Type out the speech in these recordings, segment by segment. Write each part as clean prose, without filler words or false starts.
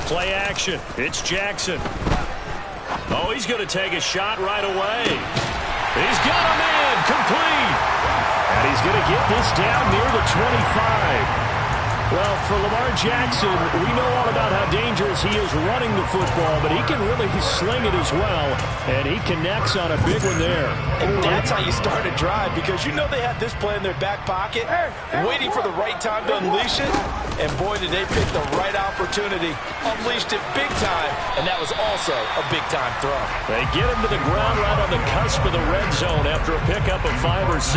Play action. It's Jackson. Oh, he's going to take a shot right away. He's got a man complete. And he's going to get this down near the 25. Well, for Lamar Jackson, we know all about how dangerous he is running the football, but he can really sling it as well, and he connects on a big one there. And that's how you start a drive, because you know they had this play in their back pocket, waiting for the right time to unleash it, and boy, did they pick the right opportunity. Unleashed it big time, and that was also a big-time throw. They get him to the ground right on the cusp of the red zone after a pickup of 5 or 6.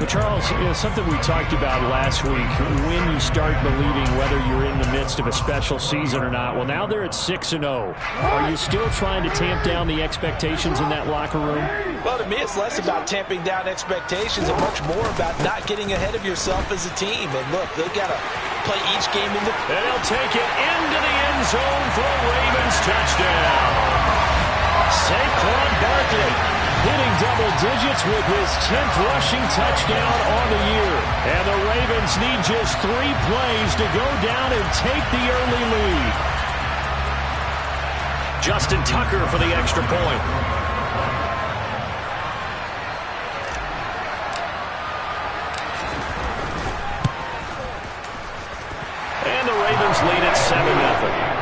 But Charles, something we talked about last week, when you start believing whether you're in the midst of a special season or not. Well, now they're at 6-0. Are you still trying to tamp down the expectations in that locker room? Well, to me, it's less about tamping down expectations and much more about not getting ahead of yourself as a team. And look, they've got to play each game in the... And they'll take it into the end zone for a Ravens touchdown. Saquon Barkley hitting double digits with his 10th rushing touchdown on the year. And the Ravens need just 3 plays to go down and take the early lead. Justin Tucker for the extra point. And the Ravens lead at 7-0.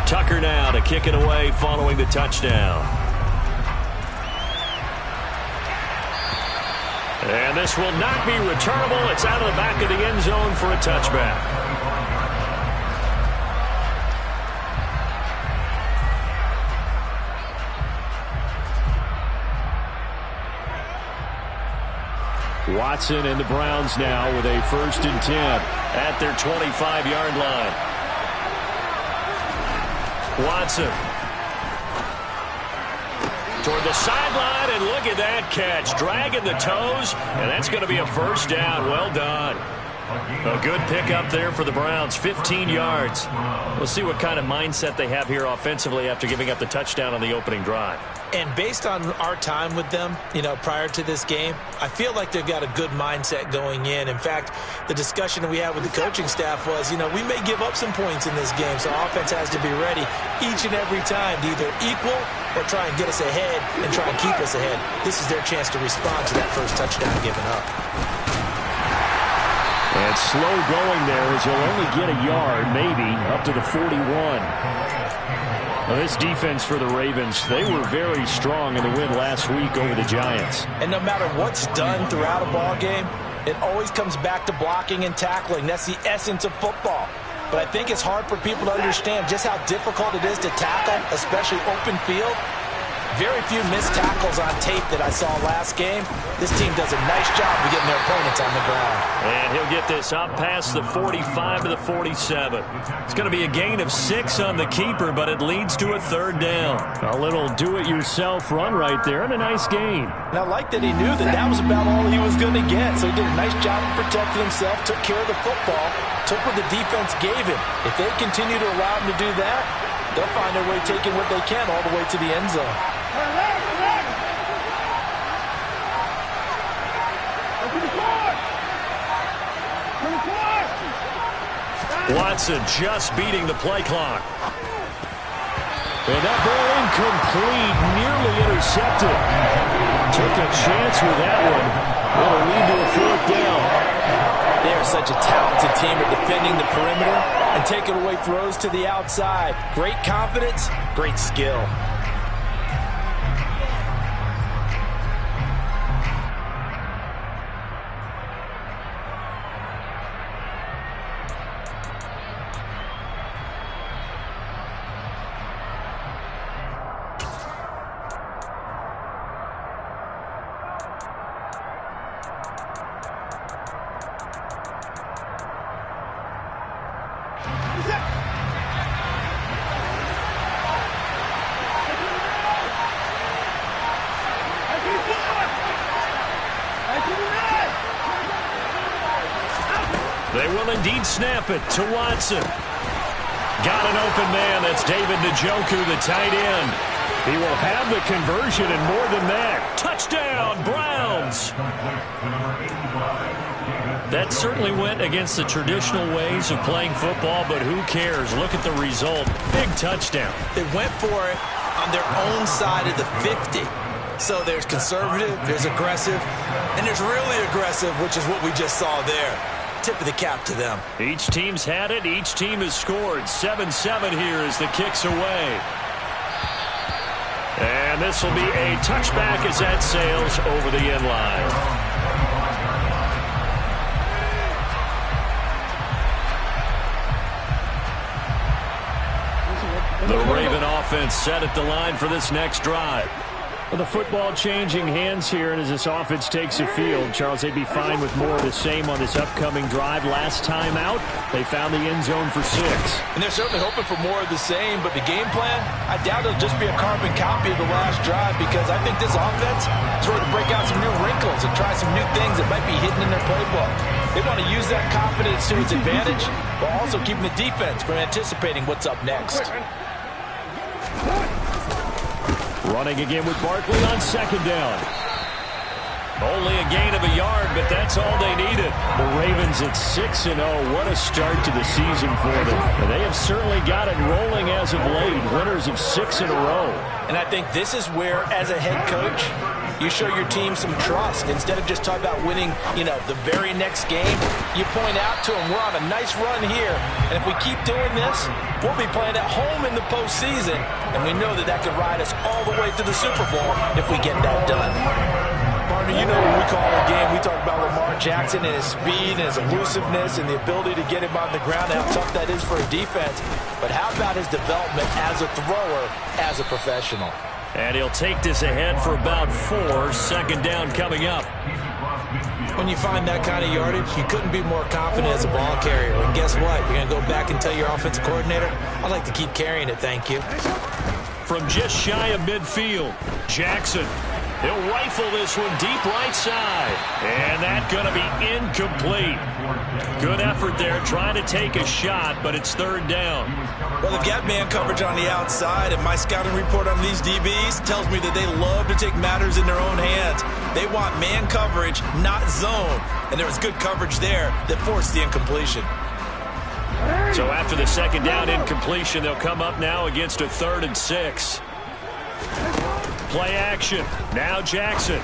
Tucker now to kick it away following the touchdown. And this will not be returnable. It's out of the back of the end zone for a touchback. Watson and the Browns now with a 1st and 10 at their 25-yard line. Watson toward the sideline, and look at that catch, dragging the toes, and that's going to be a 1st down. Well done. A good pickup there for the Browns, 15 yards. We'll see what kind of mindset they have here offensively after giving up the touchdown on the opening drive. And based on our time with them, prior to this game, I feel like they've got a good mindset going in. In fact, the discussion we had with the coaching staff was, we may give up some points in this game, so offense has to be ready each and every time to either equal or try and get us ahead and try and keep us ahead. This is their chance to respond to that first touchdown given up. And slow going there as he'll only get a yard, maybe, up to the 41. Now this defense for the Ravens, they were very strong in the win last week over the Giants. And no matter what's done throughout a ball game, it always comes back to blocking and tackling. That's the essence of football. But I think it's hard for people to understand just how difficult it is to tackle, especially open field. Very few missed tackles on tape that I saw last game. This team does a nice job of getting their opponents on the ground. And he'll get this up past the 45 to the 47. It's going to be a gain of 6 on the keeper, but it leads to a 3rd down. A little do-it-yourself run right there and a nice gain. And I like that he knew that that was about all he was going to get. So he did a nice job of protecting himself, took care of the football, took what the defense gave him. If they continue to allow him to do that, they'll find their way taking what they can all the way to the end zone. Watson just beating the play clock. And that ball incomplete, nearly intercepted. Took a chance with that one. That'll lead to a 4th down. They are such a talented team at defending the perimeter and taking away throws to the outside. Great confidence, great skill. They will indeed snap it to Watson. Got an open man. That's David Njoku, the tight end. He will have the conversion and more than that. Touchdown, Browns. That certainly went against the traditional ways of playing football, but who cares? Look at the result. Big touchdown. They went for it on their own side of the 50. So there's conservative, there's aggressive, and there's really aggressive, which is what we just saw there. Tip of the cap to them. Each team's had it. Each team has scored. 7-7 here as the kick's away. And this will be a touchback as that sails over the end line. The Raven offense set at the line for this next drive. Well, the football changing hands here, and as this offense takes the field, Charles, they'd be fine with more of the same on this upcoming drive. Last time out, they found the end zone for 6. And they're certainly hoping for more of the same, but the game plan, I doubt it'll just be a carbon copy of the last drive, because I think this offense is ready to break out some new wrinkles and try some new things that might be hidden in their playbook. They want to use that confidence to its advantage, while also keeping the defense from anticipating what's up next. Running again with Barkley on second down. Only a gain of a yard, but that's all they needed. The Ravens at 6-0. What a start to the season for them. They have certainly got it rolling as of late. Winners of 6 in a row. And I think this is where, as a head coach, you show your team some trust. Instead of just talking about winning, the very next game, you point out to them, we're on a nice run here. And if we keep doing this, we'll be playing at home in the postseason. And we know that could ride us all the way to the Super Bowl if we get that done. Partner, when we call a game, we talk about Lamar Jackson and his speed and his elusiveness and the ability to get him on the ground and how tough that is for a defense. But how about his development as a thrower, as a professional? And he'll take this ahead for about 4. Second down coming up. When you find that kind of yardage, you couldn't be more confident as a ball carrier. And guess what? You're going to go back and tell your offensive coordinator, I'd like to keep carrying it, thank you. From just shy of midfield, Jackson. He'll rifle this one deep right side. And that's going to be incomplete. Good effort there trying to take a shot, but it's third down. Well, they've got man coverage on the outside, and my scouting report on these DBs tells me that they love to take matters in their own hands. They want man coverage, not zone. And there was good coverage there that forced the incompletion. So after the second down incompletion, they'll come up now against a 3rd and 6. Play action. Now Jackson.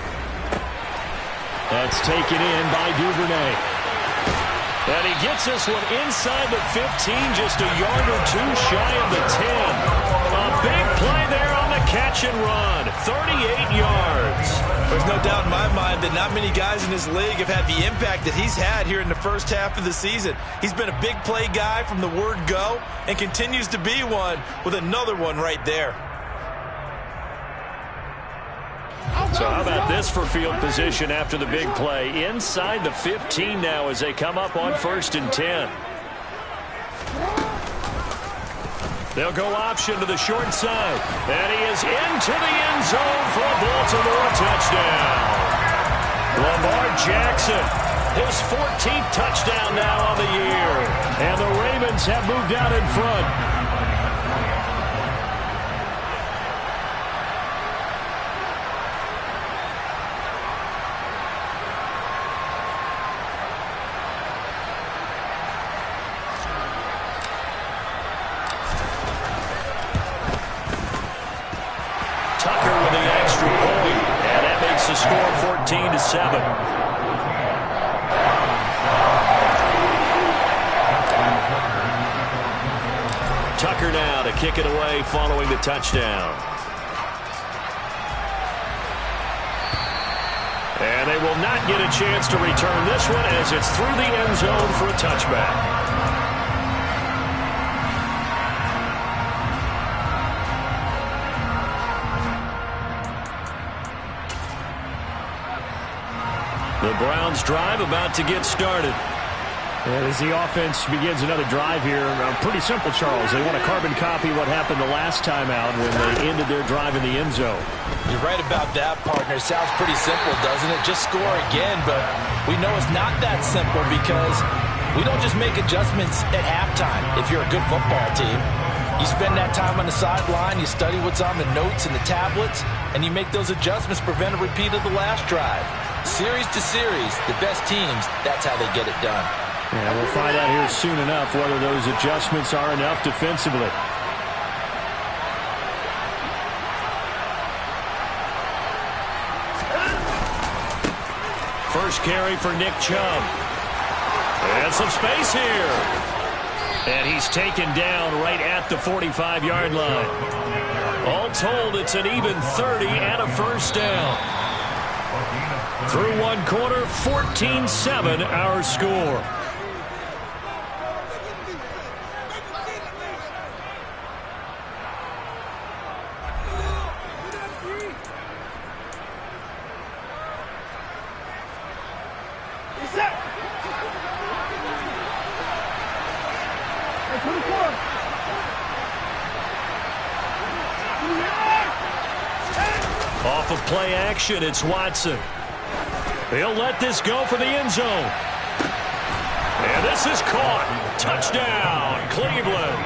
That's taken in by Duvernay. And he gets this one inside the 15, just a yard or 2 shy of the 10. A big play there on the catch and run. 38 yards. There's no doubt in my mind that not many guys in this league have had the impact that he's had here in the first half of the season. He's been a big play guy from the word go and continues to be one with another one right there. So how about this for field position after the big play? Inside the 15 now as they come up on 1st and 10. They'll go option to the short side. And he is into the end zone for a Baltimore touchdown. Lamar Jackson, his 14th touchdown now on the year. And the Ravens have moved out in front. Score 14-7. Tucker now to kick it away following the touchdown. And they will not get a chance to return this one as it's through the end zone for a touchback. The Browns drive about to get started. And as the offense begins another drive here, pretty simple, Charles. They want to carbon copy what happened the last time out when they ended their drive in the end zone. You're right about that, partner. Sounds pretty simple, doesn't it? Just score again, but we know it's not that simple because We don't just make adjustments at halftime if you're a good football team. You spend that time on the sideline, you study what's on the notes and the tablets, and you make those adjustments to prevent a repeat of the last drive. Series to series, the best teams, that's how they get it done. And we'll find out here soon enough whether those adjustments are enough defensively. First carry for Nick Chubb. And some space here. And he's taken down right at the 45-yard line. All told, it's an even 30 and a first down. Through one quarter, 14-7 our score. Off of play action, it's Watson. He'll let this go for the end zone. And this is caught. Touchdown, Cleveland.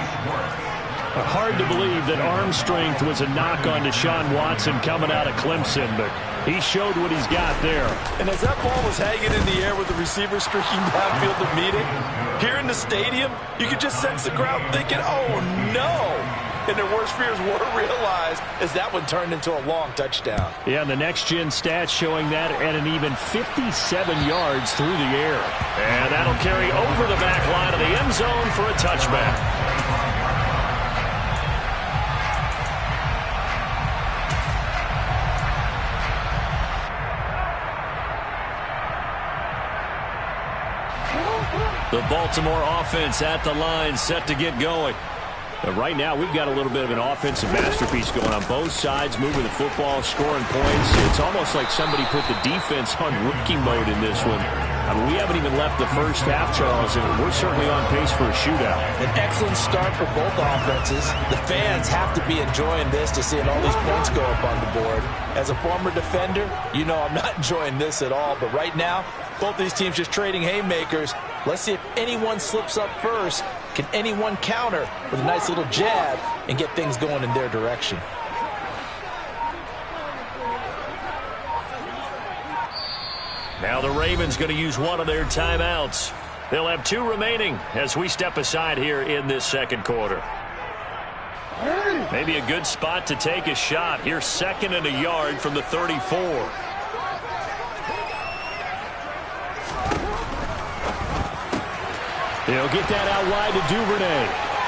Hard to believe that arm strength was a knock on Deshaun Watson coming out of Clemson, but he showed what he's got there. And as that ball was hanging in the air with the receiver streaking downfield to meet it, here in the stadium, you could just sense the crowd thinking, oh, no. And their worst fears were realized as that one turned into a long touchdown. Yeah, and the next-gen stats showing that at an even 57 yards through the air. And that'll carry over the back line of the end zone for a touchback. The Baltimore offense at the line, set to get going. But right now, we've got a little bit of an offensive masterpiece going on both sides, moving the football, scoring points. It's almost like somebody put the defense on rookie mode in this one. I mean, we haven't even left the first half, Charles, and we're certainly on pace for a shootout. An excellent start for both offenses. The fans have to be enjoying this to seeing all these points go up on the board. As a former defender, you know I'm not enjoying this at all. But right now, both these teams just trading haymakers. Let's see if anyone slips up first. Can anyone counter with a nice little jab and get things going in their direction? Now the Ravens going to use one of their timeouts. They'll have two remaining as we step aside here in this second quarter. Maybe a good spot to take a shot. Here's second and a yard from the 34. He'll get that out wide to Duvernay.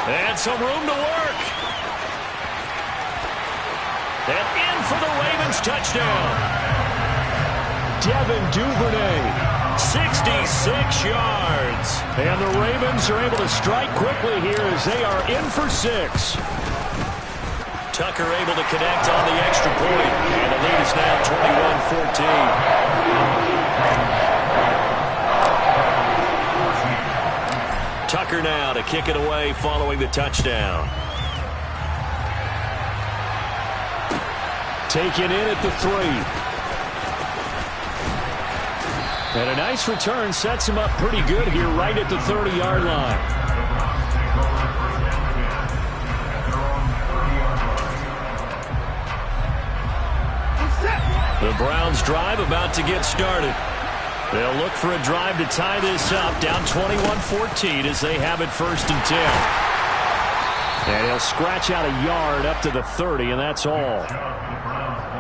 And some room to work. And in for the Ravens touchdown. Devin Duvernay, 66 yards. And the Ravens are able to strike quickly here as they are in for 6. Tucker able to connect on the extra point. And the lead is now 21-14. Tucker now to kick it away following the touchdown. Taken in at the 3. And a nice return sets him up pretty good here right at the 30-yard line. The Browns drive about to get started. They'll look for a drive to tie this up, down 21-14 as they have it 1st and 10. And he'll scratch out a yard up to the 30, and that's all.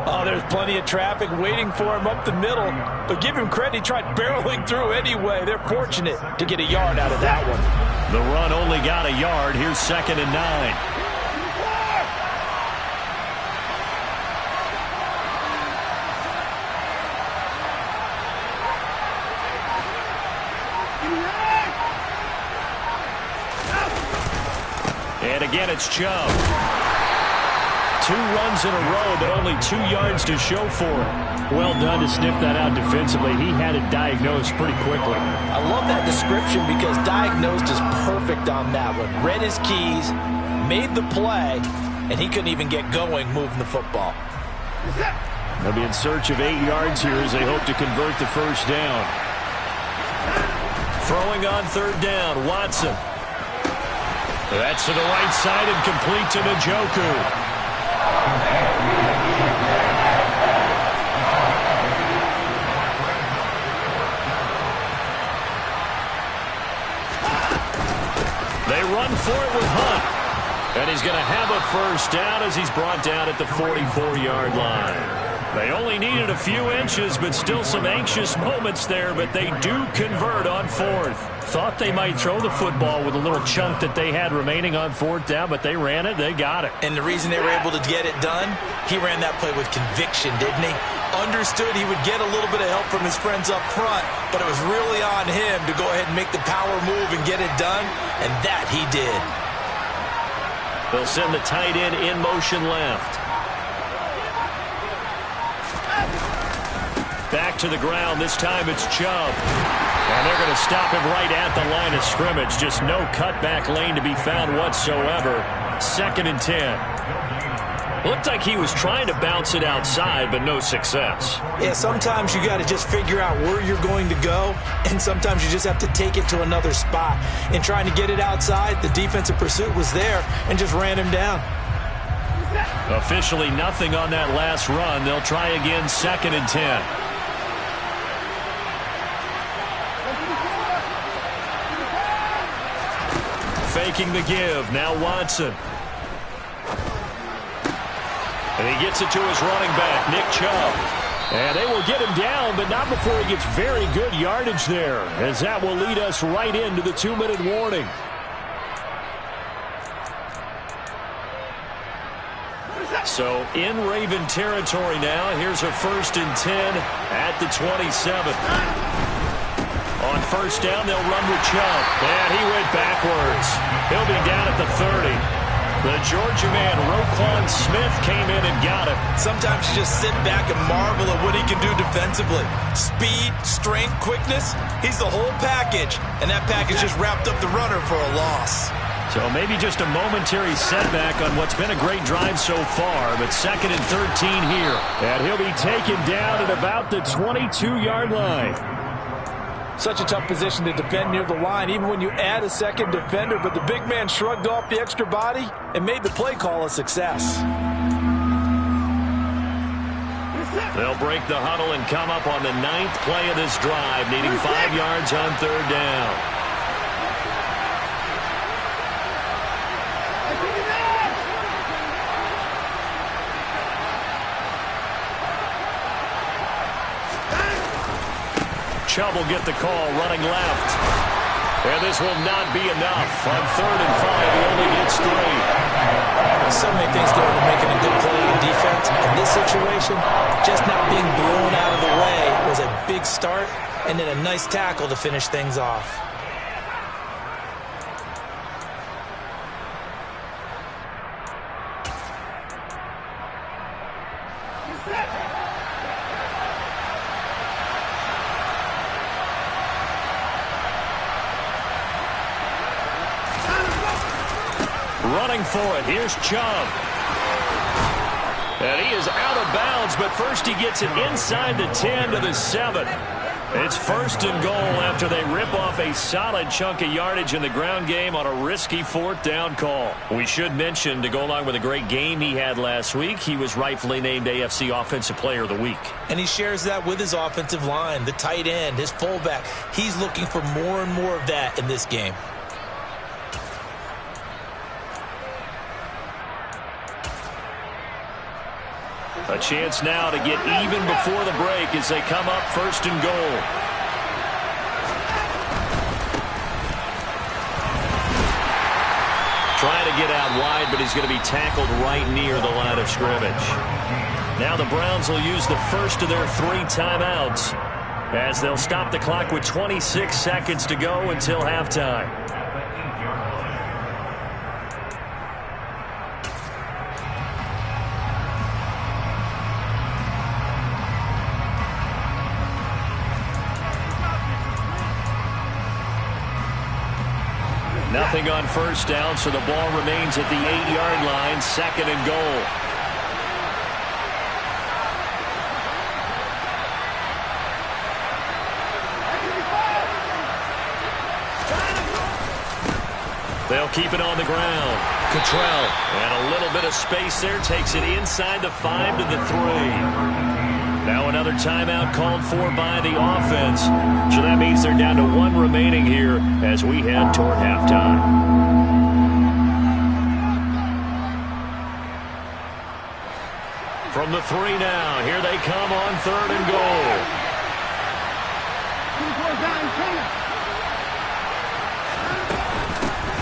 Oh, there's plenty of traffic waiting for him up the middle. But give him credit, he tried barreling through anyway. They're fortunate to get a yard out of that one. The run only got a yard. Here's 2nd and 9. And again, it's Chubb. 2 runs in a row, but only 2 yards to show for it. Well done to sniff that out defensively. He had it diagnosed pretty quickly. I love that description because diagnosed is perfect on that one. Read his keys, made the play, and he couldn't even get going moving the football. They'll be in search of 8 yards here as they hope to convert the first down. Throwing on third down, Watson. That's to the right side and complete to Njoku. They run for it with Hunt. And he's going to have a first down as he's brought down at the 44-yard line. They only needed a few inches, but still some anxious moments there, but they do convert on fourth. Thought they might throw the football with a little chunk that they had remaining on fourth down, but they ran it, they got it. And the reason they were able to get it done, he ran that play with conviction, didn't he? Understood he would get a little bit of help from his friends up front, but it was really on him to go ahead and make the power move and get it done, and that he did. They'll send the tight end in motion left. Back to the ground. This time it's Chubb. And they're going to stop him right at the line of scrimmage. Just no cutback lane to be found whatsoever. 2nd and 10. Looked like he was trying to bounce it outside, but no success. Yeah, sometimes you got to just figure out where you're going to go, and sometimes you just have to take it to another spot. In trying to get it outside, the defensive pursuit was there and just ran him down. Officially nothing on that last run. They'll try again, 2nd and 10. Faking the give. Now Watson. And he gets it to his running back, Nick Chubb. And they will get him down, but not before he gets very good yardage there, as that will lead us right into the 2-minute warning. So in Raven territory now. Here's a 1st and 10 at the 27. On first down, they'll run with Chubb. And he went backwards. He'll be down at the 30. The Georgia man, Roquan Smith, came in and got it. Sometimes you just sit back and marvel at what he can do defensively. Speed, strength, quickness, he's the whole package. And that package just wrapped up the runner for a loss. So maybe just a momentary setback on what's been a great drive so far, but 2nd and 13 here. And he'll be taken down at about the 22-yard line. Such a tough position to defend near the line, even when you add a second defender, but the big man shrugged off the extra body and made the play call a success. They'll break the huddle and come up on the 9th play of this drive, needing 5 yards on third down. Chubb will get the call, running left. And this will not be enough. On 3rd and 5, he only gets 3. So many things go into making a good play on defense. In this situation, just not being blown out of the way was a big start, and then a nice tackle to finish things off. Running for it. Here's Chubb. And he is out of bounds, but first he gets it inside the 10 to the 7. It's 1st and goal after they rip off a solid chunk of yardage in the ground game on a risky 4th down call. We should mention, to go along with a great game he had last week, he was rightfully named AFC Offensive Player of the Week. And he shares that with his offensive line, the tight end, his fullback. He's looking for more and more of that in this game. A chance now to get even before the break as they come up 1st and goal. Trying to get out wide, but he's going to be tackled right near the line of scrimmage. Now the Browns will use the first of their 3 timeouts as they'll stop the clock with 26 seconds to go until halftime. Nothing on first down, so the ball remains at the 8-yard line, 2nd and goal. They'll keep it on the ground. Cottrell, and a little bit of space there, takes it inside the 5 to the 3. Now another timeout called for by the offense. So that means they're down to 1 remaining here as we head toward halftime. From the 3 now, here they come on 3rd and goal.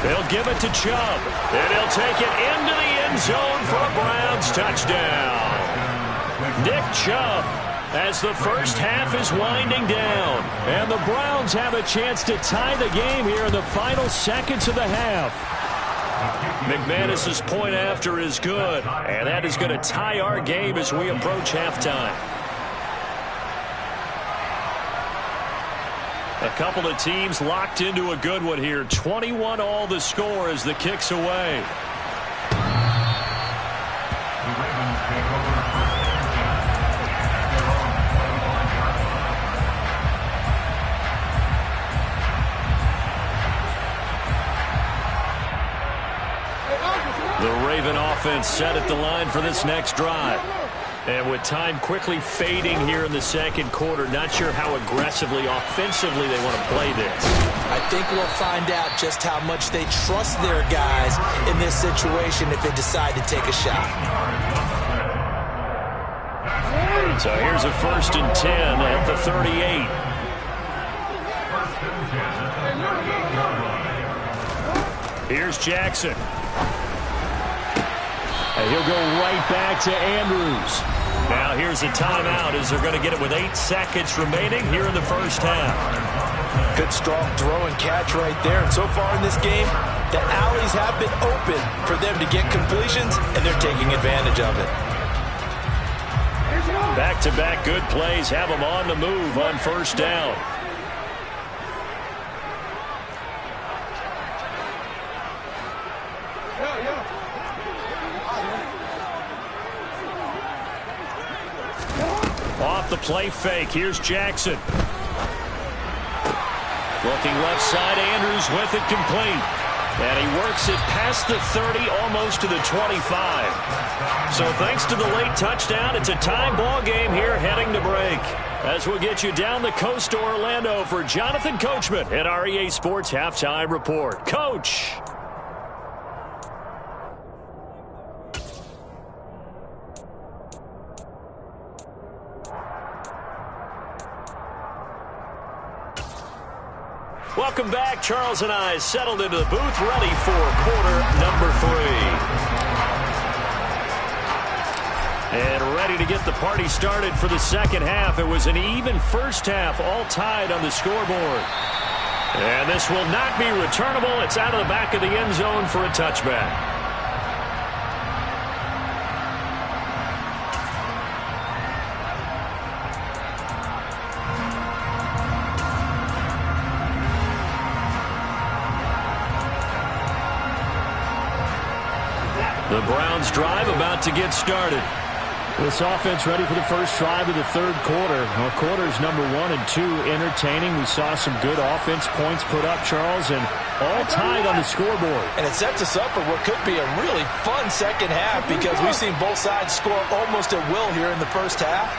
They'll give it to Chubb, and he'll take it into the end zone for a Browns touchdown. Nick Chubb, as the first half is winding down, and the Browns have a chance to tie the game here in the final seconds of the half. McManus's point after is good, and that is going to tie our game as we approach halftime. A couple of teams locked into a good one here. 21 all the score as the kick's away. The Raven offense set at the line for this next drive. And with time quickly fading here in the second quarter, not sure how aggressively, offensively they want to play this. I think we'll find out just how much they trust their guys in this situation if they decide to take a shot. So here's a 1st and 10 at the 38. Here's Jackson. And he'll go right back to Andrews. Now here's a timeout as they're going to get it with 8 seconds remaining here in the first half. Good strong throw and catch right there. And so far in this game, the alleys have been open for them to get completions, and they're taking advantage of it. Back-to-back good plays have them on the move on first down. Off the play fake. Here's Jackson. Looking left side. Andrews with it complete. And he works it past the 30, almost to the 25. So thanks to the late touchdown, it's a tie ball game here heading to break. As we'll get you down the coast to Orlando for Jonathan Coachman at our EA Sports Halftime Report. Coach! Welcome back. Charles and I settled into the booth, ready for quarter number 3. And ready to get the party started for the second half. It was an even first half, all tied on the scoreboard. And this will not be returnable. It's out of the back of the end zone for a touchback. The Browns drive about to get started. This offense ready for the first drive of the third quarter. Well, quarters number 1 and 2 entertaining. We saw some good offense points put up, Charles, and all tied on the scoreboard. And it sets us up for what could be a really fun second half because we've seen both sides score almost at will here in the first half.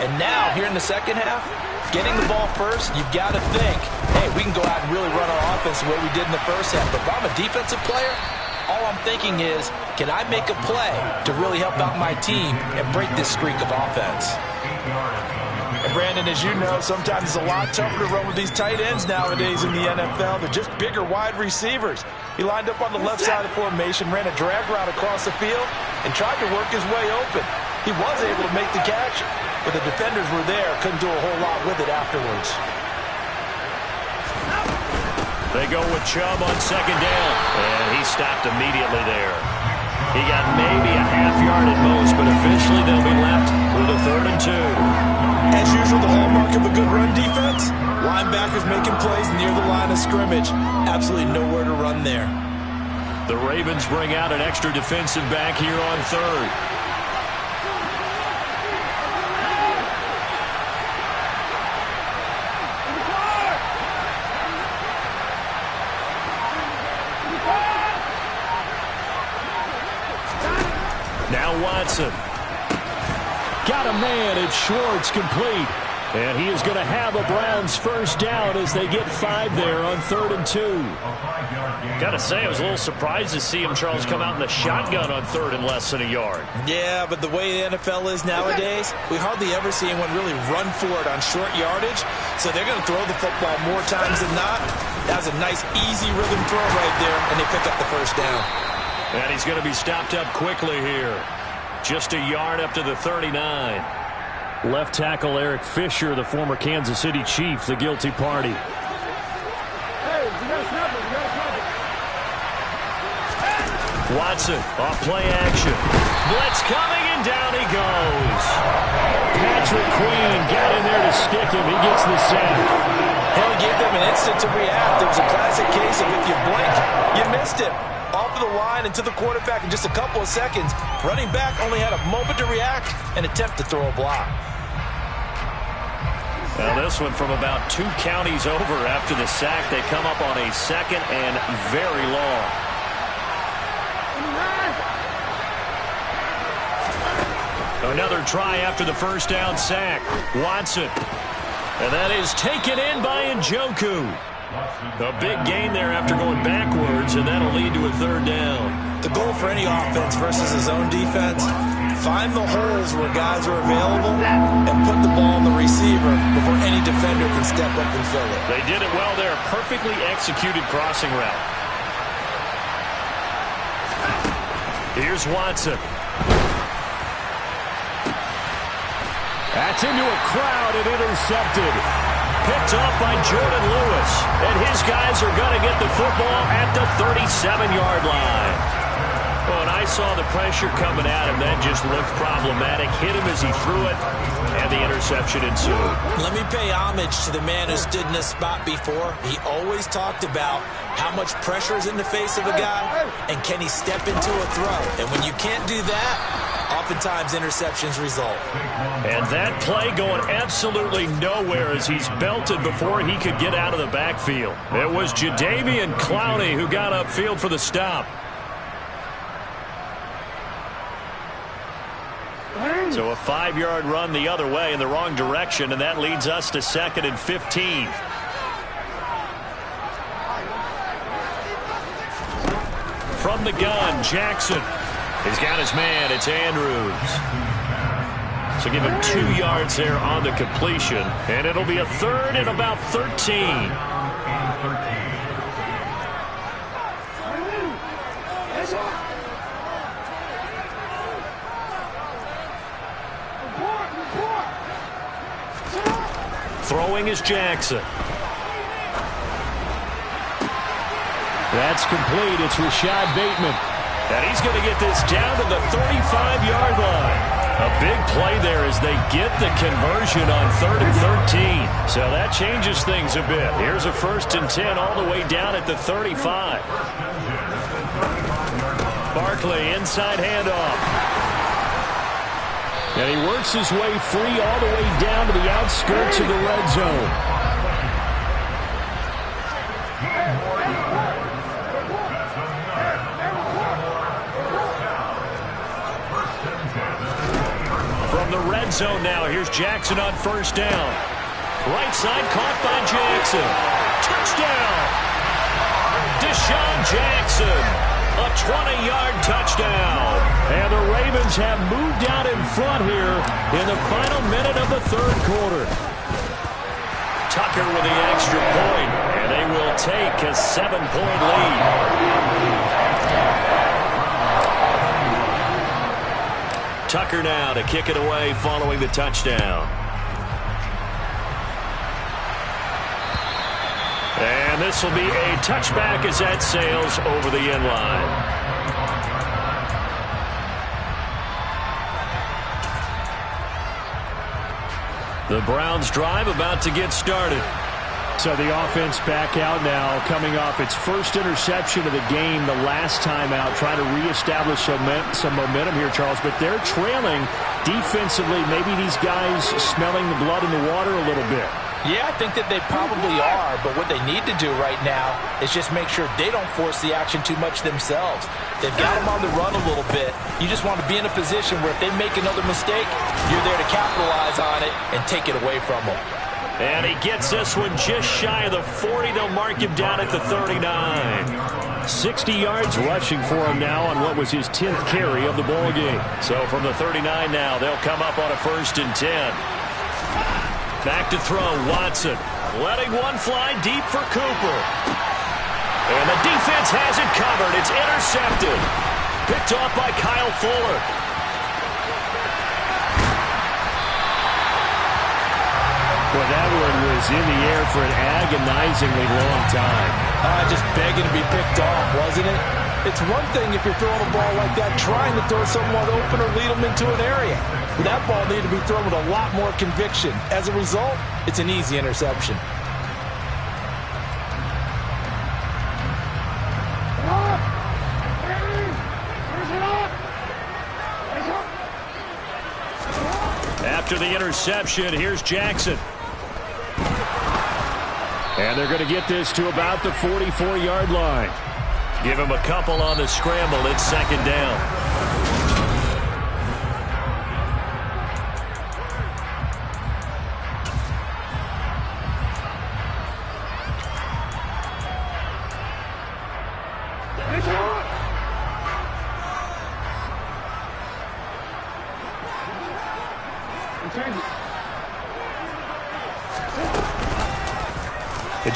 And now, here in the second half, getting the ball first, you've got to think, hey, we can go out and really run our offense the way we did in the first half. But if I'm a defensive player, all I'm thinking is, can I make a play to really help out my team and break this streak of offense? And Brandon, as you know, sometimes it's a lot tougher to run with these tight ends nowadays in the NFL. They're just bigger wide receivers. He lined up on the left side of the formation, ran a drag route across the field, and tried to work his way open. He was able to make the catch, but the defenders were there, couldn't do a whole lot with it afterwards. They go with Chubb on second down, and he stopped immediately there. He got maybe a half yard at most, but officially they'll be left with a 3rd and 2. As usual, the hallmark of a good run defense, linebackers making plays near the line of scrimmage. Absolutely nowhere to run there. The Ravens bring out an extra defensive back here on 3rd. Watson. Got a man. It's Schwartz, complete. And he is going to have a Browns first down as they get 5 there on 3rd and 2. Got to say, I was a little surprised to see him, Charles, come out in the shotgun on 3rd and less than a yard. Yeah, but the way the NFL is nowadays, we hardly ever see anyone really run for it on short yardage. So they're going to throw the football more times than not. That was a nice, easy rhythm throw right there, and they pick up the first down. And he's going to be stopped up quickly here. Just a yard up to the 39. Left tackle Eric Fisher, the former Kansas City Chief, the guilty party. Watson, off play action. Blitz coming, and down he goes. Patrick Queen got in there to stick him. He gets the sack. He'll give them an instant to react. It was a classic case of if you blink, you missed it. Off of the line and to the quarterback in just a couple of seconds. Running back only had a moment to react and attempt to throw a block. Now this one from about 2 counties over after the sack. They come up on a 2nd and very long. Another try after the first down sack. Watson. And that is taken in by Njoku. A big gain there after going backwards, and that'll lead to a 3rd down. The goal for any offense versus his own defense, find the holes where guys are available and put the ball on the receiver before any defender can step up and fill it. They did it well there. Perfectly executed crossing route. Here's Watson. That's into a crowd and intercepted. Picked off by Jordan Lewis. And his guys are going to get the football at the 37-yard line. Well, and I saw the pressure coming at him. That just looked problematic. Hit him as he threw it, and the interception ensued. Let me pay homage to the man who stood in this spot before. He always talked about how much pressure is in the face of a guy, and can he step into a throw. And when you can't do that, oftentimes interceptions result. And that play going absolutely nowhere as he's belted before he could get out of the backfield. It was Jadeveon Clowney who got upfield for the stop. So a 5-yard run the other way in the wrong direction, and that leads us to 2nd and 15. From the gun, Jackson. He's got his man. It's Andrews. So give him 2 yards there on the completion, and it'll be a 3rd and about 13. Throwing is Jackson. That's complete. It's Rashad Bateman. And he's going to get this down to the 35-yard line. A big play there as they get the conversion on 3rd and 13. So that changes things a bit. Here's a 1st and 10 all the way down at the 35. Barkley, inside handoff. And he works his way free all the way down to the outskirts of the red zone. From the red zone now, here's Jackson on 1st down. Right side caught by Jackson. Touchdown! Deshaun Jackson. A 20-yard touchdown. And the Ravens have moved out in front here in the final minute of the 3rd quarter. Tucker with the extra point, and they will take a 7-point lead. Tucker now to kick it away following the touchdown. And this will be a touchback as that sails over the end line. The Browns drive about to get started. So the offense back out now, coming off its first interception of the game the last time out, trying to reestablish some momentum here, Charles. But they're trailing defensively. Maybe these guys smelling the blood in the water a little bit. Yeah, I think that they probably are, but what they need to do right now is just make sure they don't force the action too much themselves. They've got them on the run a little bit. You just want to be in a position where if they make another mistake, you're there to capitalize on it and take it away from them. And he gets this one just shy of the 40. They'll mark him down at the 39. 60 yards rushing for him now on what was his 10th carry of the ball game. So from the 39 now, they'll come up on a 1st and 10. Back to throw, Watson. Letting one fly deep for Cooper. And the defense has it covered. It's intercepted. Picked off by Kyle Fuller. Well, that one was in the air for an agonizingly long time. Just begging to be picked off, wasn't it? It's one thing if you're throwing a ball like that, trying to throw someone open or lead them into an area. But that ball needed to be thrown with a lot more conviction. As a result, it's an easy interception. After the interception, here's Jackson. And they're going to get this to about the 44-yard line. Give him a couple on the scramble. It's 2nd down.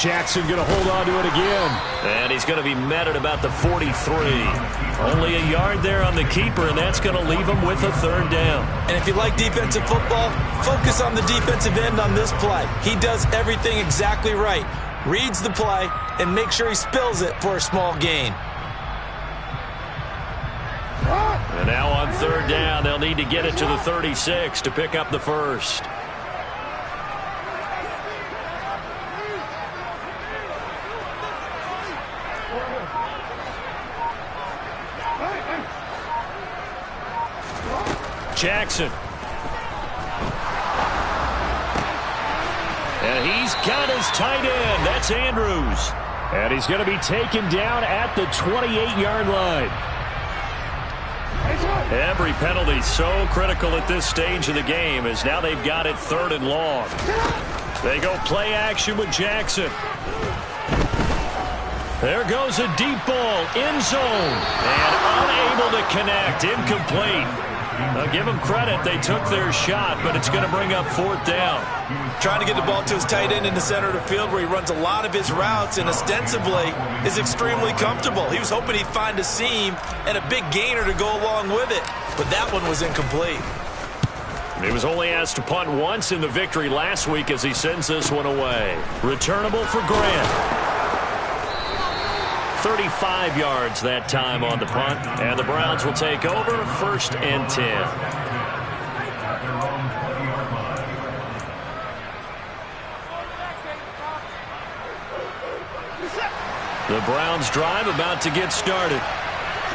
Jackson going to hold on to it again. And he's going to be met at about the 43. Only a yard there on the keeper, and that's going to leave him with a 3rd down. And if you like defensive football, focus on the defensive end on this play. He does everything exactly right. Reads the play and makes sure he spills it for a small gain. And now on 3rd down, they'll need to get it to the 36 to pick up the 1st. Jackson. And he's got his tight end. That's Andrews. And he's going to be taken down at the 28-yard line. Every penalty so critical at this stage of the game as now they've got it 3rd and long. They go play action with Jackson. There goes a deep ball, end zone, and unable to connect, incomplete. I'll give them credit. They took their shot, but it's going to bring up 4th down. Trying to get the ball to his tight end in the center of the field where he runs a lot of his routes and ostensibly is extremely comfortable. He was hoping he'd find a seam and a big gainer to go along with it, but that one was incomplete. He was only asked to punt once in the victory last week as he sends this one away. Returnable for Grant. 35 yards that time on the punt, and the Browns will take over 1st and 10. The Browns drive about to get started.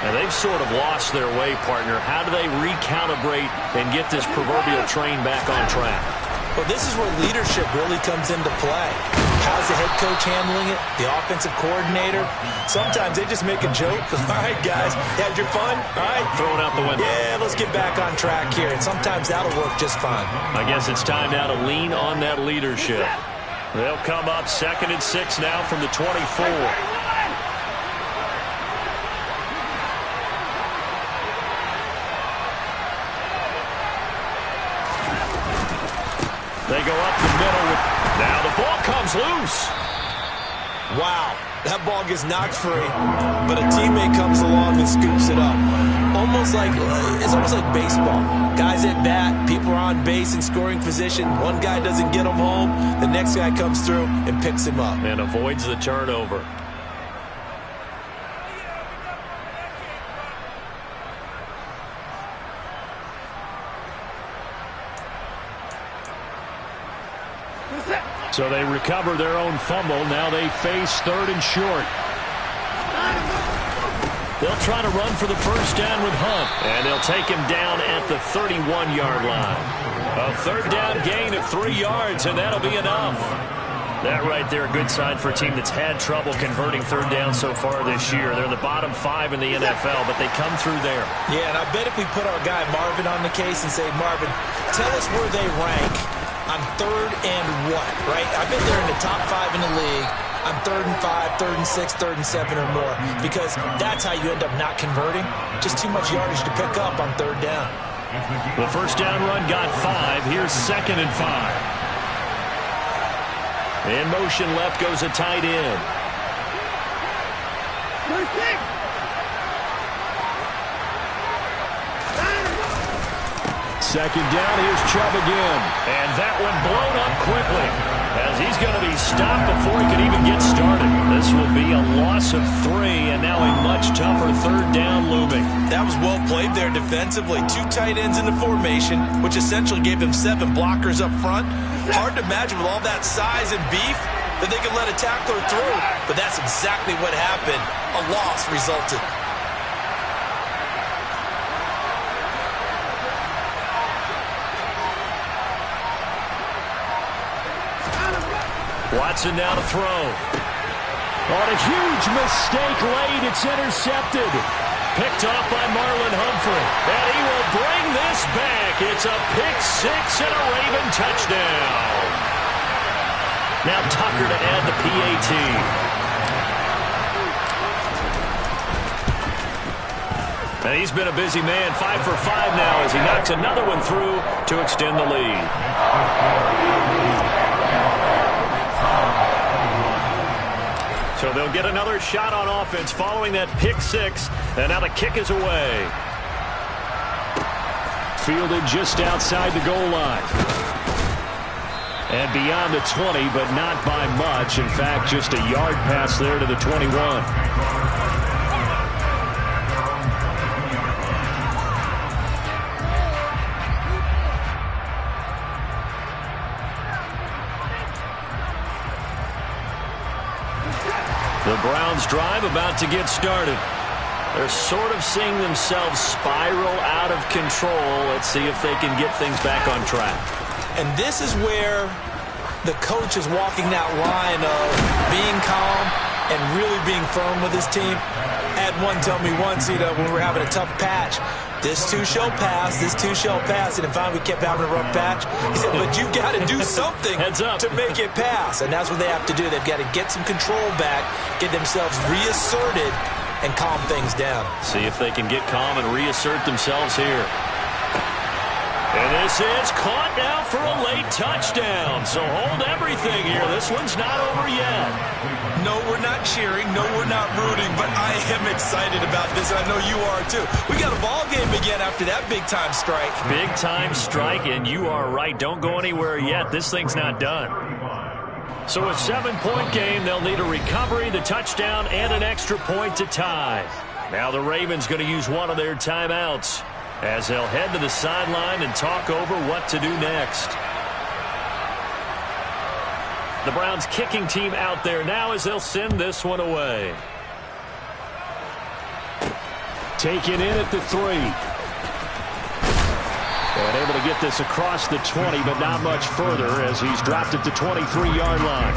And they've sort of lost their way, partner. How do they recalibrate and get this proverbial train back on track? Well, this is where leadership really comes into play. How's the head coach handling it? The offensive coordinator? Sometimes they just make a joke. All right, guys, you had your fun? All right. Throw it out the window. Yeah, let's get back on track here. And sometimes that'll work just fine. I guess it's time now to lean on that leadership. They'll come up 2nd and 6 now from the 24. They go up the middle. Now the ball comes loose. Wow, that ball gets knocked free, but a teammate comes along and scoops it up. It's almost like baseball. Guys at bat, people are on base in scoring position. One guy doesn't get him home. The next guy comes through and picks him up. And avoids the turnover. So they recover their own fumble. Now they face 3rd and short. They'll try to run for the first down with Hunt. And they'll take him down at the 31-yard line. A third down gain of 3 yards, and that'll be enough. That right there, a good sign for a team that's had trouble converting third down so far this year. They're in the bottom 5 in the NFL, but they come through there. Yeah, and I bet if we put our guy Marvin on the case and say, Marvin, tell us where they rank on third and what, right? I bet they're in the top 5 in the league on 3rd and 5, 3rd and 6, 3rd and 7 or more, because that's how you end up not converting. Just too much yardage to pick up on third down. The first down run got 5. Here's 2nd and 5. In motion left goes a tight end. Second down, here's Chubb again. And that one blown up quickly, as he's going to be stopped before he can even get started. This will be a loss of 3, and now a much tougher third down looming. That was well played there defensively. 2 tight ends in the formation, which essentially gave him 7 blockers up front. Hard to imagine with all that size and beef that they could let a tackler through, but that's exactly what happened. A loss resulted. Watson now to throw. On a huge mistake late, it's intercepted. Picked off by Marlon Humphrey. And he will bring this back. It's a pick 6 and a Raven touchdown. Now Tucker to add the PAT. And he's been a busy man. 5 for 5 now as he knocks another one through to extend the lead. So they'll get another shot on offense following that pick 6. And now the kick is away. Fielded just outside the goal line. And beyond the 20, but not by much. In fact, just a yard pass there to the 21. The Browns drive about to get started. They're sort of seeing themselves spiral out of control. Let's see if they can get things back on track. And this is where the coach is walking that line of being calm and really being firm with his team. I had one tell me once, when we were having a tough patch, this too shall pass, this too shall pass. And finally we kept having a rough patch. He said, but you got to do something to make it pass. And that's what they have to do. They've got to get some control back, get themselves reasserted, and calm things down. See if they can get calm and reassert themselves here. And this is caught now for a late touchdown. So hold everything here. This one's not over yet. No, we're not cheering. No, we're not rooting. But I am excited about this. I know you are too. We got a ball game again after that big-time strike. Big-time strike, and you are right. Don't go anywhere yet. This thing's not done. So a 7-point game. They'll need a recovery, the touchdown, and an extra point to tie. Now the Ravens going to use one of their timeouts as they'll head to the sideline and talk over what to do next. The Browns kicking team out there now as they'll send this one away. Taken in at the 3. And able to get this across the 20, but not much further as he's dropped at the 23-yard line.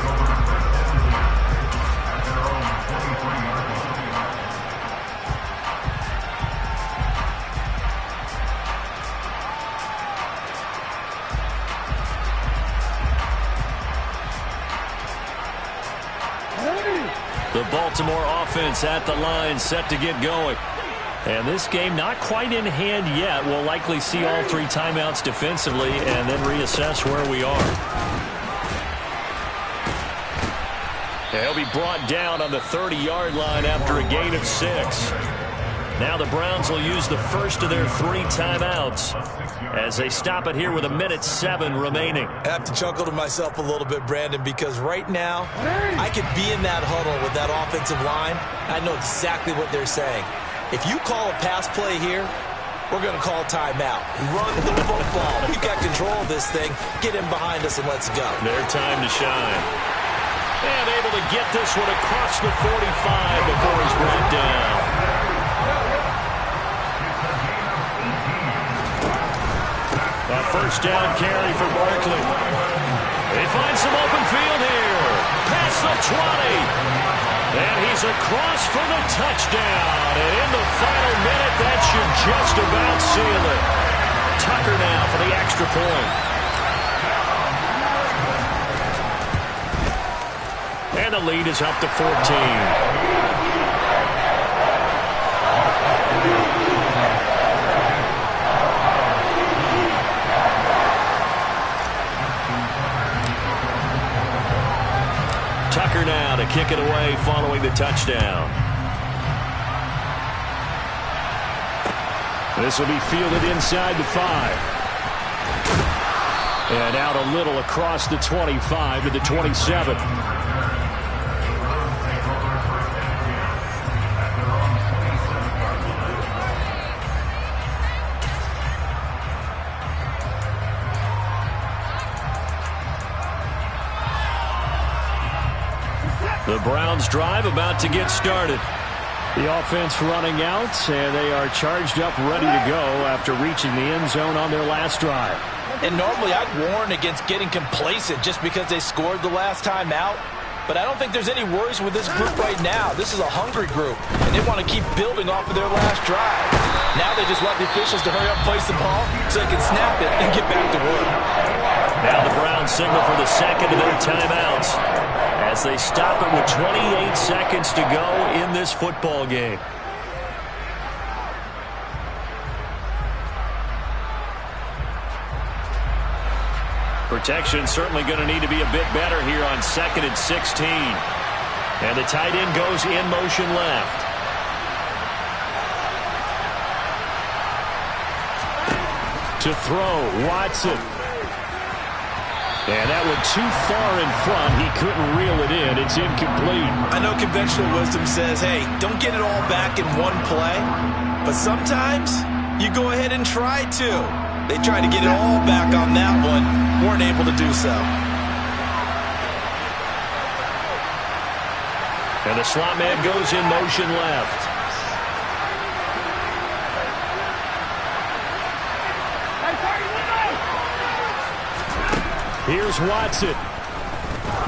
The Baltimore offense at the line, set to get going. And this game not quite in hand yet. We'll likely see all 3 timeouts defensively and then reassess where we are. He'll be brought down on the 30-yard line after a gain of 6. Now the Browns will use the first of their 3 timeouts as they stop it here with 1:07 remaining. I have to chuckle to myself a little bit, Brandon, because right now I could be in that huddle with that offensive line. I know exactly what they're saying. If you call a pass play here, we're going to call timeout. Run the football. We've got control of this thing. Get him behind us and let's go. Their time to shine. And able to get this one across the 45 before he's brought down. A first down carry for Barkley. They find some open field here. Past the 20. And he's across for the touchdown. And in the final minute, that should just about seal it. Tucker now for the extra point. And the lead is up to 14. Tucker now to kick it away following the touchdown. This will be fielded inside the 5. And out a little across the 25 to the 27. The Browns drive about to get started. The offense running out, and they are charged up, ready to go after reaching the end zone on their last drive. And normally I'd warn against getting complacent just because they scored the last time out. But I don't think there's any worries with this group right now. This is a hungry group, and they want to keep building off of their last drive. Now they just want the officials to hurry up and place the ball so they can snap it and get back to work. Now the Browns signal for the second of their timeouts as they stop it with 28 seconds to go in this football game. Protection certainly going to need to be a bit better here on 2nd and 16. And the tight end goes in motion left. To throw, Watson. And that one too far in front. He couldn't reel it in. It's incomplete. I know conventional wisdom says, hey, don't get it all back in one play. But sometimes you go ahead and try to. They tried to get it all back on that one. Weren't able to do so. And the slot man goes in motion left. Here's Watson.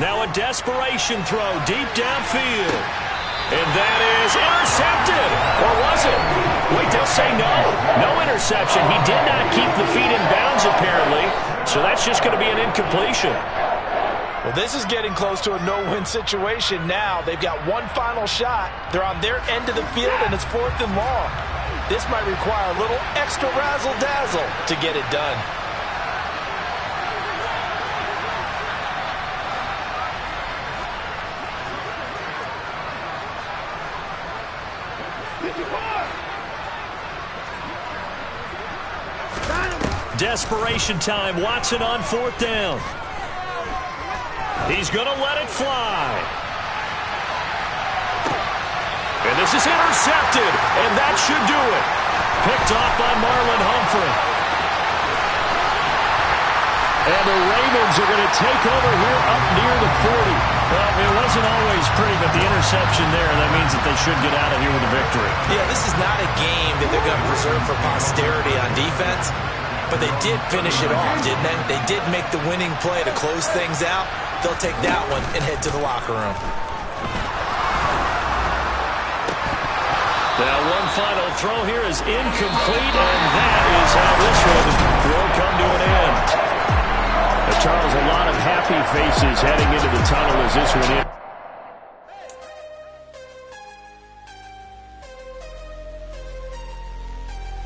Now a desperation throw deep downfield. And that is intercepted. Or was it? Wait, they'll say no. No interception. He did not keep the feet in bounds, apparently. So that's just going to be an incompletion. Well, this is getting close to a no-win situation now. They've got one final shot. They're on their end of the field, and it's 4th and long. This might require a little extra razzle-dazzle to get it done. Desperation time. Watson on 4th down. He's going to let it fly. And this is intercepted. And that should do it. Picked off by Marlon Humphrey. And the Ravens are going to take over here up near the 40. Well, it wasn't always pretty, but the interception there, that means that they should get out of here with a victory. Yeah, this is not a game that they're going to preserve for posterity on defense. But they did finish it off, didn't they? They did make the winning play to close things out. They'll take that one and head to the locker room. Now one final throw here is incomplete, and that is how this one will come to an end. Charles, a lot of happy faces heading into the tunnel as this one ends.